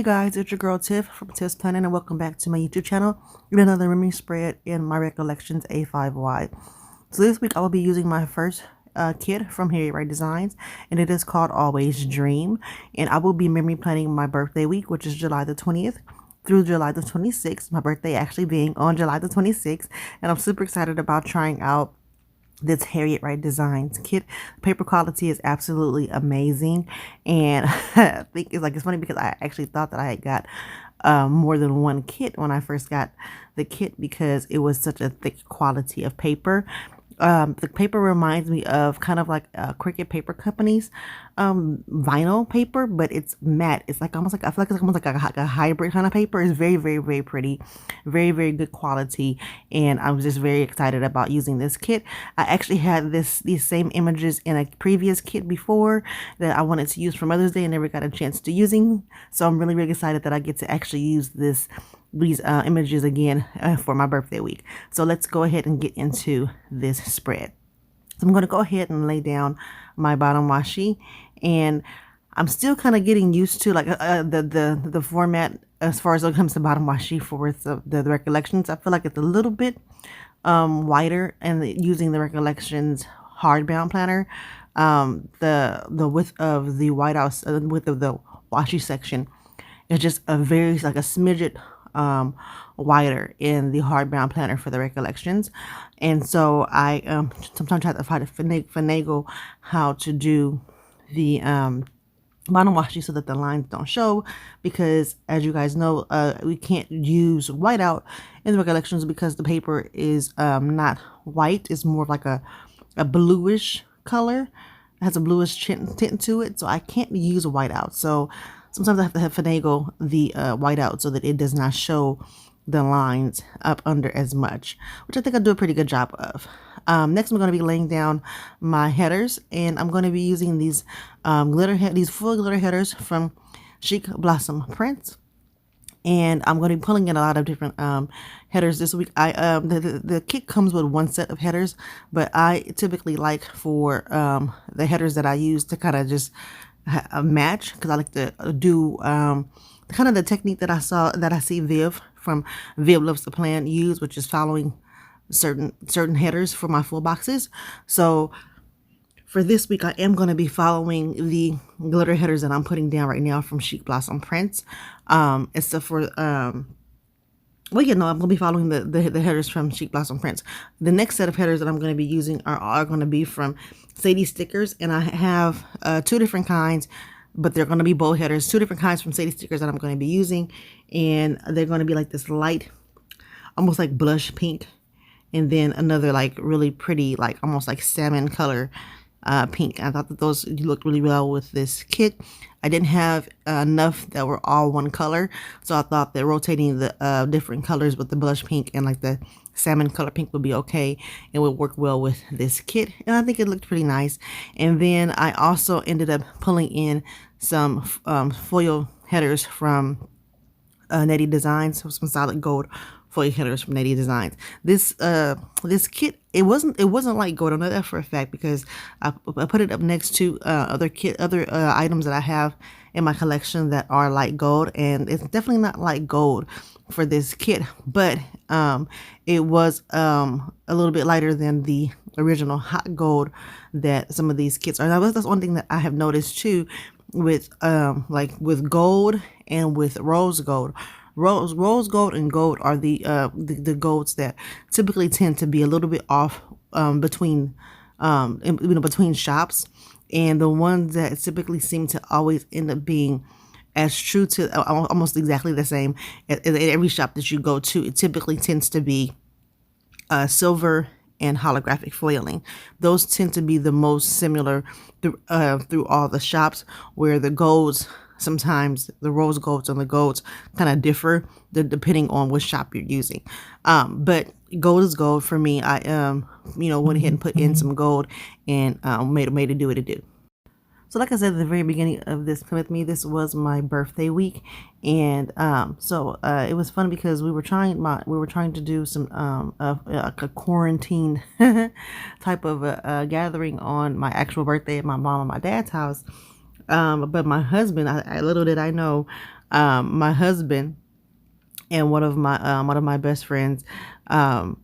Hey guys, it's your girl Tiff from Tiffsplanit and welcome back to my YouTube channel with another memory spread in my Recollections A5Y. So this week I will be using my first kit from Harriet Wright Designs, and it is called Always Dream, and I will be memory planning my birthday week, which is July the 20th through July the 26th, my birthday actually being on July the 26th, and I'm super excited about trying out this Harriet Wright Designs kit. Paper quality is absolutely amazing, and I think it's funny because I actually thought that I had got more than one kit when I first got the kit because it was such a thick quality of paper. The paper reminds me of kind of like Cricut Paper Company's vinyl paper, but it's matte. It's like almost like, I feel like it's almost like a hybrid kind of paper. It's very, very, very pretty, very, very good quality, and I was just very excited about using this kit. I actually had these same images in a previous kit before that I wanted to use for Mother's Day and never got a chance to using, so I'm really, really excited that I get to actually use these images again for my birthday week. So let's go ahead and get into this spread. So I'm going to go ahead and lay down my bottom washi, and I'm still kind of getting used to like the format as far as when it comes to bottom washi for the Recollections. I feel like it's a little bit wider, and using the Recollections hardbound planner, the width of the whiteout, width of the washi section is just a very like a smidget wider in the hardbound planner for the Recollections, and so I sometimes try to finagle how to do the bottom washi so that the lines don't show, because as you guys know, we can't use whiteout in the Recollections because the paper is not white. It's more of like a bluish color. It has a bluish tint to it, so I can't use whiteout. So sometimes I have to finagle the whiteout so that it does not show the lines up under as much, which I think I do a pretty good job of. Next, I'm going to be laying down my headers, and I'm going to be using these these full glitter headers from Chic Blossom Prints, and I'm going to be pulling in a lot of different headers this week. The kit comes with one set of headers, but I typically like for the headers that I use to kind of just a match, because I like to do kind of the technique that I see Viv from Viv Loves to Plan use, which is following certain headers for my full boxes. So for this week, I am going to be following the glitter headers that I'm putting down right now from Chic Blossom Prints. Except for well, you know, I'm going to be following the headers from Chic Blossom Prints. The next set of headers that I'm going to be using are going to be from Sadie Stickers, and I have two different kinds, but they're going to be bow headers, two different kinds from Sadie Stickers that I'm going to be using, and they're going to be like this light, almost like blush pink, and then another like really pretty, like almost like salmon color pink. I thought that those looked really well with this kit. I didn't have enough that were all one color, so I thought that rotating the different colors with the blush pink and like the salmon color pink would be okay and would work well with this kit, and I think it looked pretty nice. And then I also ended up pulling in some foil headers from Nedi Designs, some solid gold foil headers from Nedi Designs. This kit, it wasn't light gold. I know that for a fact because I put it up next to other items that I have in my collection that are light gold, and it's definitely not light gold for this kit, but it was a little bit lighter than the original hot gold that some of these kits are. Now that's one thing that I have noticed too with like with gold and with rose gold. Rose gold and gold are the golds that typically tend to be a little bit off between between shops, and the ones that typically seem to always end up being as true to almost exactly the same at every shop that you go to, it typically tends to be silver and holographic foiling. Those tend to be the most similar through all the shops, where the golds, sometimes the rose golds and the golds kind of differ depending on which shop you're using. But gold is gold for me. I went ahead and put in some gold and made it do what it did. So like I said at the very beginning of this with me, this was my birthday week, and so it was fun because we were trying to do some a quarantine type of gathering on my actual birthday at my mom and my dad's house. But my husband, I little did I know, my husband and one of my best friends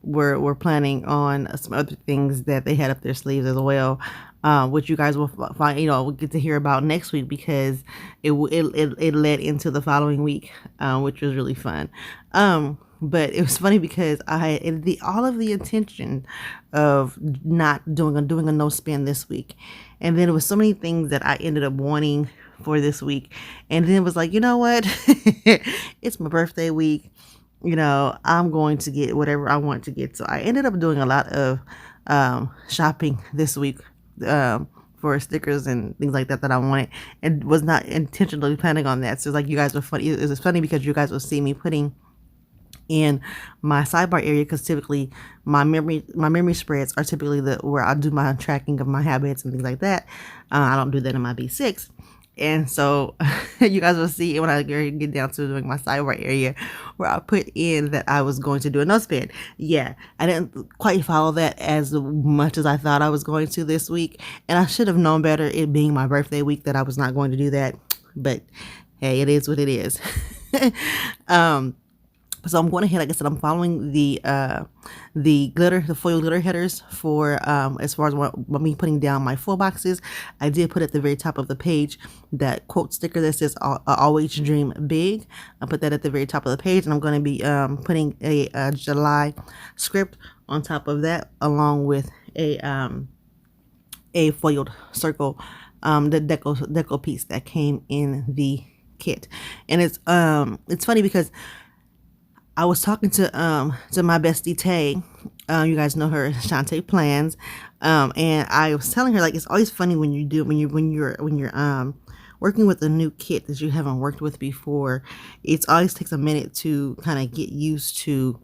were planning on some other things that they had up their sleeves as well, which you guys will find, we'll get to hear about next week, because it led into the following week, which was really fun. But it was funny because I had all of the intention of not doing a no spin this week, and then it was so many things that I ended up wanting for this week, and then it was like, you know what, it's my birthday week, I'm going to get whatever I want to get. So I ended up doing a lot of shopping this week for stickers and things like that I wanted, and was not intentionally planning on that. So it's like, you guys were funny. It was funny because you guys will see me putting in my sidebar area, because typically my memory spreads are typically where I do my tracking of my habits and things like that. I don't do that in my B6. And so you guys will see when I get down to doing my sidebar area, where I put in that I was going to do a no spin. Yeah, I didn't quite follow that as much as I thought I was going to this week. And I should have known better, it being my birthday week, that I was not going to do that. But hey, it is what it is. So I'm going ahead, like I said, I'm following the foil glitter headers for, as far as what me putting down my foil boxes. I did put at the very top of the page that quote sticker that says always dream big. I put that at the very top of the page, and I'm going to be putting a July script on top of that, along with a foiled circle, the deco piece that came in the kit. And it's funny because I was talking to my bestie Tay. You guys know her, Shantae Plans. And I was telling her, like, it's always funny when you're working with a new kit that you haven't worked with before. It always takes a minute to kind of get used to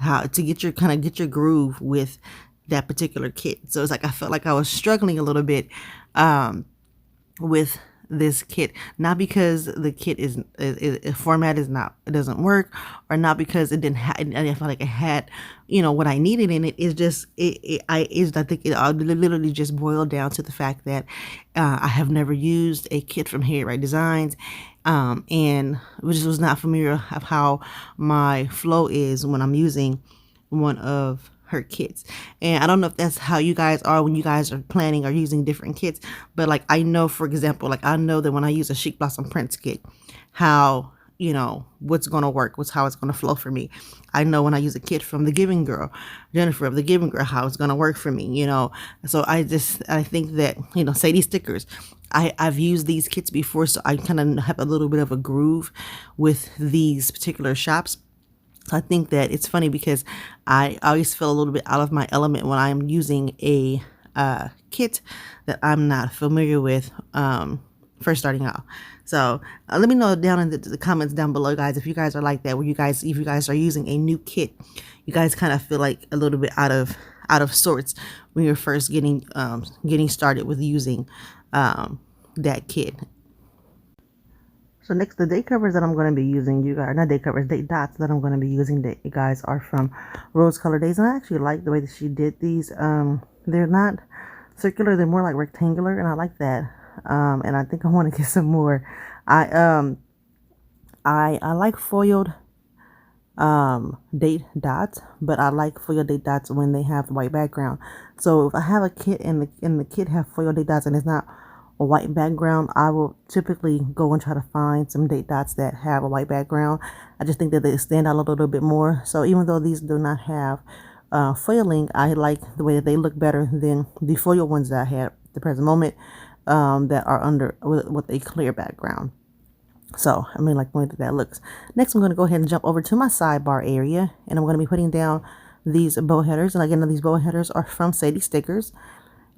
how to get your groove with that particular kit. So it's like I felt like I was struggling a little bit with this kit, not because the kit format it doesn't work, or not because it didn't I felt like it had what I needed in it. It's just I think it literally just boiled down to the fact that I have never used a kit from Harriet Wright Designs, and just was not familiar of how my flow is when I'm using one of her kits. And I don't know if that's how you guys are when you guys are planning or using different kits, but like I know, for example, like I know that when I use a Chic Blossom Prints kit, how what's going to work, how it's going to flow for me. I know when I use a kit from the Giving Girl, Jennifer of the Giving Girl, how it's going to work for me, So I think that, Sadie stickers, I've used these kits before, so I kind of have a little bit of a groove with these particular shops. So I think that it's funny because I always feel a little bit out of my element when I'm using a kit that I'm not familiar with first starting out. So let me know down in the comments down below, guys, if you guys are like that, if you guys are using a new kit, you guys kind of feel like a little bit out of sorts when you're first getting started with using that kit. So next, the date covers that I'm going to be using, date dots that I'm going to be using, you guys, are from Rose Color Daze. And I actually like the way that she did these. They're not circular, they're more like rectangular, and I like that. And I think I want to get some more. I like foiled date dots, but I like foiled date dots when they have the white background. So if I have a kit and the kit have foiled date dots and it's not a white background, I will typically go and try to find some date dots that have a white background. I just think that they stand out a little bit more. So even though these do not have foiling, I like the way that they look better than the foil ones that I had at the present moment, that are under with a clear background. So I really like the way that looks. Next, I'm going to go ahead and jump over to my sidebar area, and I'm going to be putting down these bow headers. And again, these bow headers are from Sadie Stickers.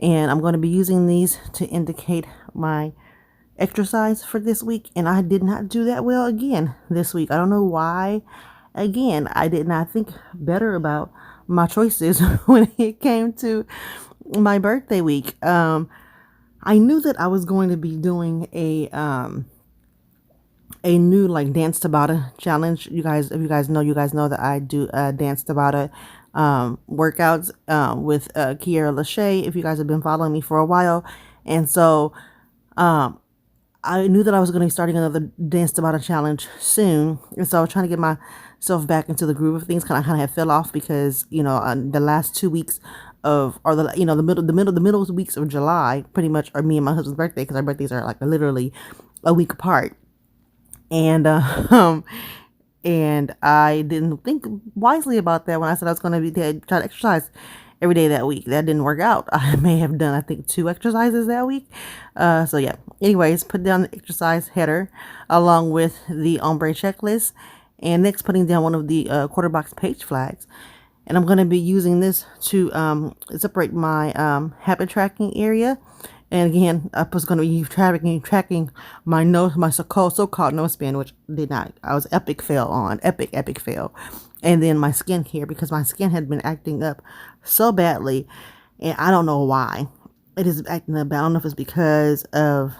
And I'm going to be using these to indicate my exercise for this week. And I did not do that well again this week. I don't know why. Again, I did not think better about my choices when it came to my birthday week. I knew that I was going to be doing a new like Dance Tabata challenge. If you guys know that I do Dance Tabata workouts with Kiara Lachey, if you guys have been following me for a while. And so I I knew that I was going to be starting another Dance Tabata challenge soon, and so I was trying to get myself back into the groove of things. Kind of had fell off because the last 2 weeks of, or the middle weeks of July, pretty much are me and my husband's birthday, because our birthdays are like literally a week apart, and and I didn't think wisely about that when I said I was going to be try to exercise every day that week. That didn't work out. I may have done, I think, 2 exercises that week. So yeah. Anyways, put down the exercise header along with the ombre checklist, and next putting down one of the quarter box page flags. And I'm going to be using this to separate my habit tracking area. And again, I was going to be tracking my nose, my so-called nose span, which did not. I was epic fail. And then my skincare, because my skin had been acting up so badly, and I don't know why. It is acting up. I don't know if it's because of,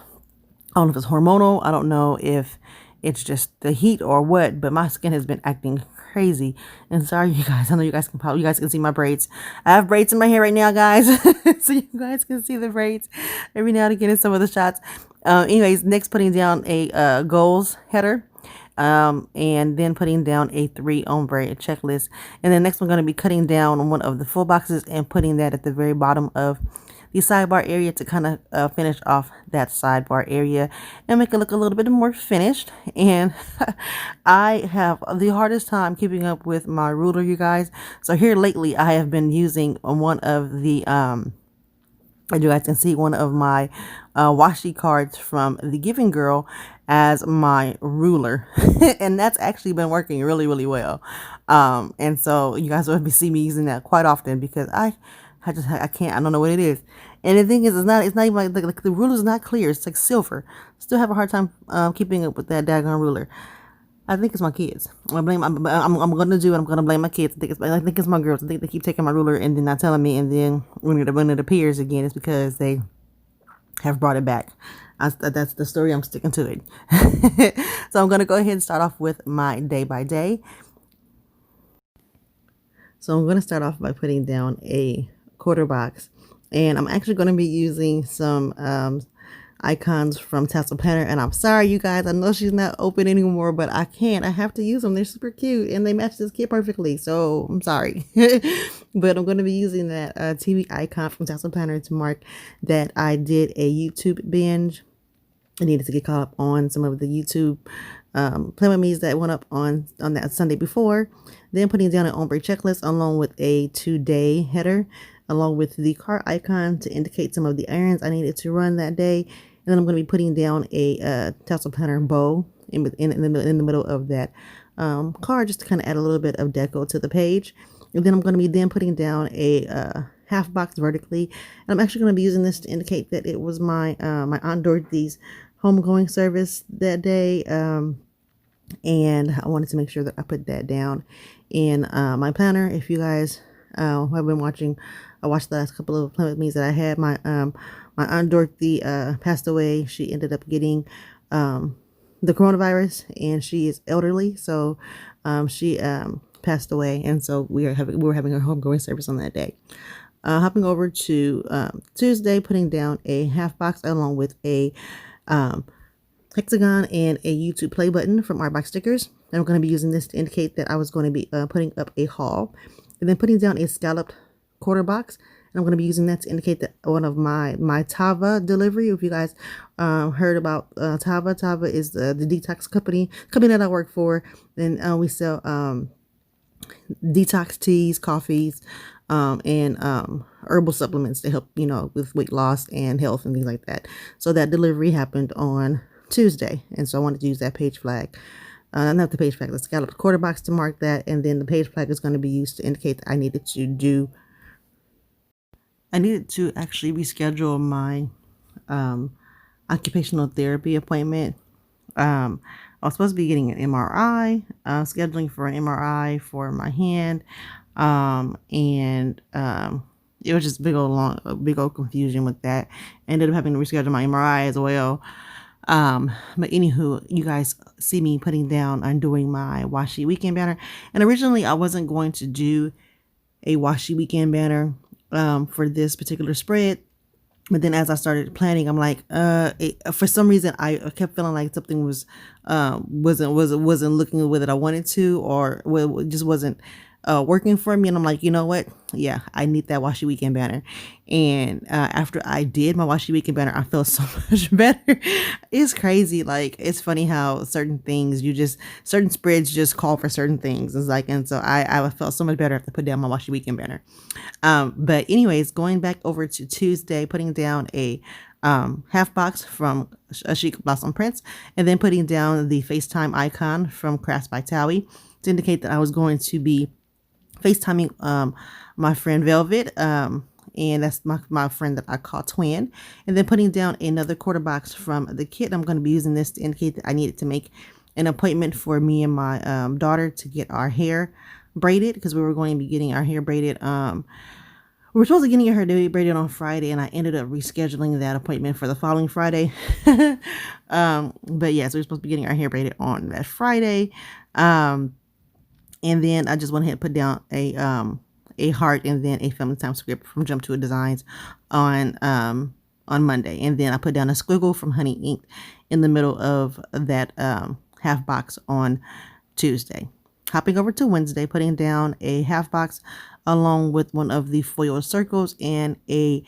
I don't know if it's hormonal. I don't know if it's just the heat or what, but my skin has been acting crazy. And sorry, you guys. I know you guys can see my braids. I have braids in my hair right now, guys. So you guys can see the braids every now and again in some of the shots. Anyways, next putting down a goals header. And then putting down a 3 ombre checklist. And then next we're going to be cutting down one of the full boxes and putting that at the very bottom of the sidebar area to kind of finish off that sidebar area and make it look a little bit more finished. And I have the hardest time keeping up with my ruler, you guys. So here lately I have been using one of the as you guys can see, one of my washi cards from the Giving Girl as my ruler. And that's actually been working really, really well. And so you guys will see me using that quite often, because I can't, I don't know what it is. And the thing is, it's not even like the ruler is not clear. It's like silver. Still have a hard time keeping up with that daggone ruler. I think it's my kids. I'm gonna blame my kids. I think it's my girls. I think they keep taking my ruler and then not telling me, and then when it appears again, it's because they have brought it back. That's the story. I'm sticking to it. So I'm gonna go ahead and start off with my day by day. So I'm gonna start off by putting down a quarter box, and I'm actually gonna be using some icons from Tiffsplanit. And I'm sorry, you guys, I know she's not open anymore, but I can't. I have to use them. They're super cute and they match this kit perfectly, so I'm sorry. But I'm going to be using that TV icon from Tiffsplanit to mark that I did a YouTube binge. I needed to get caught up on some of the YouTube Play With Me's that went up on that Sunday before. Then putting down an ombre checklist along with a 2-day header, along with the cart icon to indicate some of the errands I needed to run that day. And then I'm going to be putting down a Tiffsplanit bow in the middle of that card, just to kind of add a little bit of deco to the page. And then I'm going to be putting down a half box vertically. And I'm actually going to be using this to indicate that it was my Aunt Dorothy's homegoing service that day. And I wanted to make sure that I put that down in my planner. If you guys have been watching, I watched the last couple of Play With Me's that I had. My Aunt Dorothy passed away. She ended up getting the coronavirus, and she is elderly, so she passed away, and so we were having her homegoing service on that day. Hopping over to Tuesday, putting down a half box along with a hexagon and a YouTube play button from Artbox stickers. And I'm going to be using this to indicate that I was going to be putting up a haul. And then putting down a scalloped quarter box. And I'm going to be using that to indicate that one of my Tava delivery. If you guys heard about Tava. Tava is the detox company that I work for. And we sell detox teas, coffees, and herbal supplements to help, with weight loss and health and things like that. So that delivery happened on Tuesday, and so I wanted to use that page flag, not the page flag, the scalloped quarter box to mark that, and then the page flag is going to be used to indicate that I needed to actually reschedule my occupational therapy appointment. I was supposed to be getting an MRI, scheduling for an MRI for my hand, and it was just big old confusion with that. I ended up having to reschedule my MRI as well. But anywho, you guys see me putting down and doing my washi weekend banner. And originally I wasn't going to do a washi weekend banner for this particular spread. But then as I started planning, I'm like, for some reason, I kept feeling like something wasn't looking the way that I wanted to, or it just wasn't working for me. And I'm like, you know what? Yeah, I need that Washi Weekend banner. And after I did my Washi Weekend banner, I felt so much better. It's crazy. Like, it's funny how certain things certain spreads just call for certain things. It's like, and so I felt so much better after put down my Washi Weekend banner. But anyways, going back over to Tuesday, putting down a half box from a Chic Blossom Prints, and then putting down the FaceTime icon from Crafts by Towie to indicate that I was going to be FaceTiming my friend Velvet, and that's my friend that I call Twin, and then putting down another quarter box from the kit. I'm going to be using this to indicate that I needed to make an appointment for me and my daughter to get our hair braided, because we were going to be getting our hair braided. We were supposed to get her hair braided on Friday, and I ended up rescheduling that appointment for the following Friday. But yeah, so we're supposed to be getting our hair braided on that Friday. And then I just went ahead and put down a heart and then a family time script from Jump to a Designs on Monday. And then I put down a squiggle from HoneyInked in the middle of that half box on Tuesday. Hopping over to Wednesday, putting down a half box along with one of the foil circles and a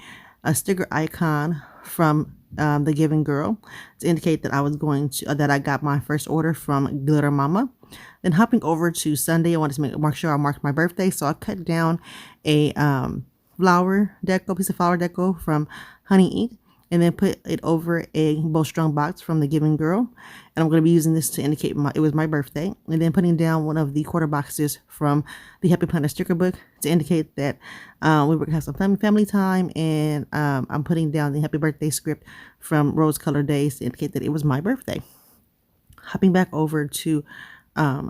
sticker icon from the Giving Girl to indicate that I got my first order from Glitter Mama. Then hopping over to Sunday, I wanted to make sure I marked my birthday, so I cut down a piece of flower deco from HoneyInked, and then put it over a bowstrung box from the Giving Girl. And I'm going to be using this to indicate it was my birthday. And then putting down one of the quarter boxes from the Happy Planet sticker book to indicate that we were going to have some family time. And I'm putting down the happy birthday script from Rose Color Daze to indicate that it was my birthday. Hopping back over to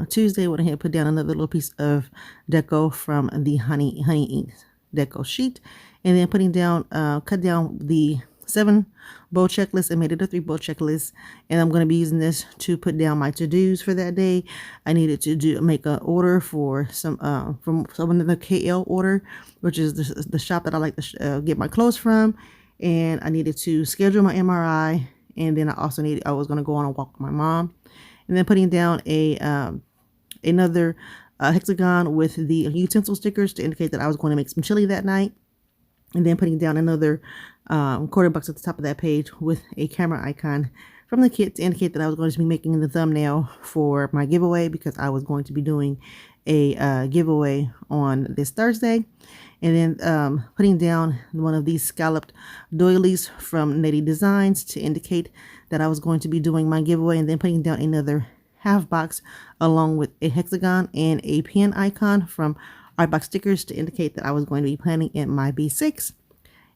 Tuesday, I went ahead and put down another little piece of deco from the HoneyInked deco sheet. And then putting down, cut down the 7 bow checklist and made it a 3 bow checklist. And I'm going to be using this to put down my to-dos for that day. I needed to make an order for from someone in the KL order, which is the shop that I like to get my clothes from. And I needed to schedule my MRI. And then I was going to go on a walk with my mom. And then putting down another hexagon with the utensil stickers to indicate that I was going to make some chili that night. And then putting down another quarter box at the top of that page with a camera icon from the kit to indicate that I was going to be making the thumbnail for my giveaway, because I was going to be doing a giveaway on this Thursday. And then putting down one of these scalloped doilies from Nedi Designs to indicate that I was going to be doing my giveaway. And then putting down another half box along with a hexagon and a pen icon from Artbox stickers to indicate that I was going to be planning in my B6.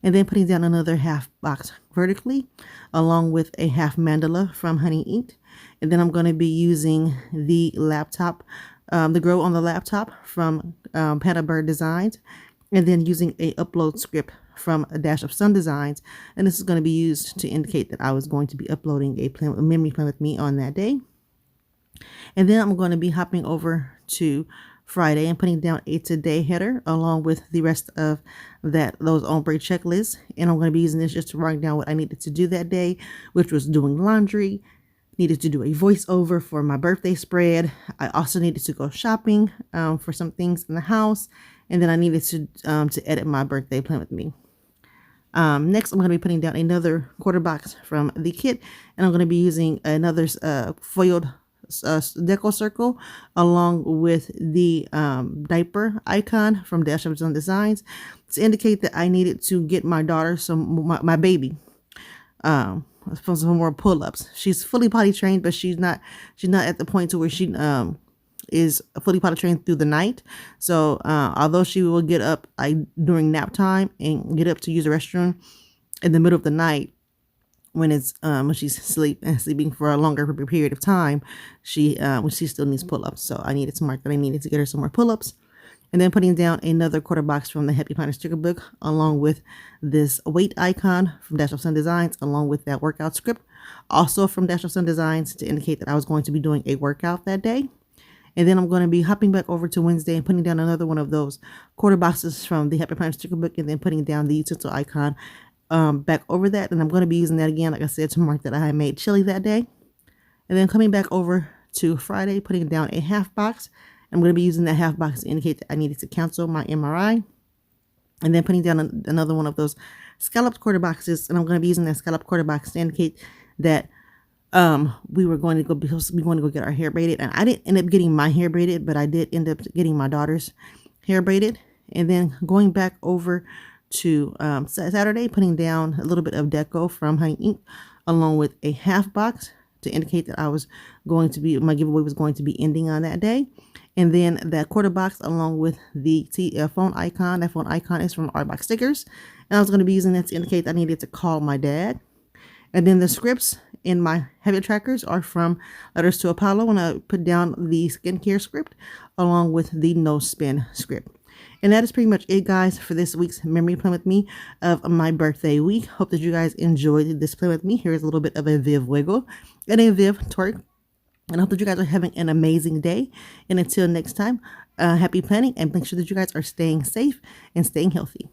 And then putting down another half box vertically along with a half mandala from HoneyInked. And then I'm going to be using the laptop, the grow on the laptop from Pandabird Designs. And then using a upload script from A Dash of Sun Designs. And this is going to be used to indicate that I was going to be uploading a memory plan with me on that day. And then I'm going to be hopping over to Friday and putting down a today header along with the rest of those ombre checklists. And I'm going to be using this just to write down what I needed to do that day, which was doing laundry, needed to do a voiceover for my birthday spread. I also needed to go shopping for some things in the house. And then I needed to edit my birthday plan with me. Next, I'm going to be putting down another quarter box from the kit. And I'm going to be using another foiled deco circle along with the diaper icon from Dash of Sun Designs to indicate that I needed to get my daughter my baby some more pull-ups. She's fully potty trained, but she's not at the point to where she is fully potty trained through the night. So although she will get up during nap time and get up to use the restroom in the middle of the night, when she's sleeping for a longer period of time, she still needs pull-ups. So I needed to mark that I needed to get her some more pull-ups. And then putting down another quarter box from the Happy Planet sticker book along with this weight icon from Dash of Sun Designs along with that workout script also from Dash of Sun Designs to indicate that I was going to be doing a workout that day. And then I'm going to be hopping back over to Wednesday and putting down another one of those quarter boxes from the Happy Planet sticker book, and then putting down the utensil icon back over that, and I'm going to be using that again, like I said, to mark that I had made chili that day. And then coming back over to Friday, putting down a half box. I'm going to be using that half box to indicate that I needed to cancel my MRI. And then putting down another one of those scalloped quarter boxes, and I'm going to be using that scalloped quarter box to indicate that we were going to go get our hair braided. And I didn't end up getting my hair braided, but I did end up getting my daughter's hair braided. And then going back over to Saturday, putting down a little bit of deco from HoneyInked along with a half box to indicate that my giveaway was going to be ending on that day. And then that quarter box along with the phone icon. That phone icon is from Artbox stickers. And I was going to be using that to indicate that I needed to call my dad. And then the scripts in my habit trackers are from Letters to Apollo, and I put down the skincare script along with the no spin script. And that is pretty much it, guys, for this week's Memory Plan with Me of my birthday week. Hope that you guys enjoyed this plan with me. Here's a little bit of a Viv wiggle and a Viv twerk. And I hope that you guys are having an amazing day. And until next time, happy planning, and make sure that you guys are staying safe and staying healthy.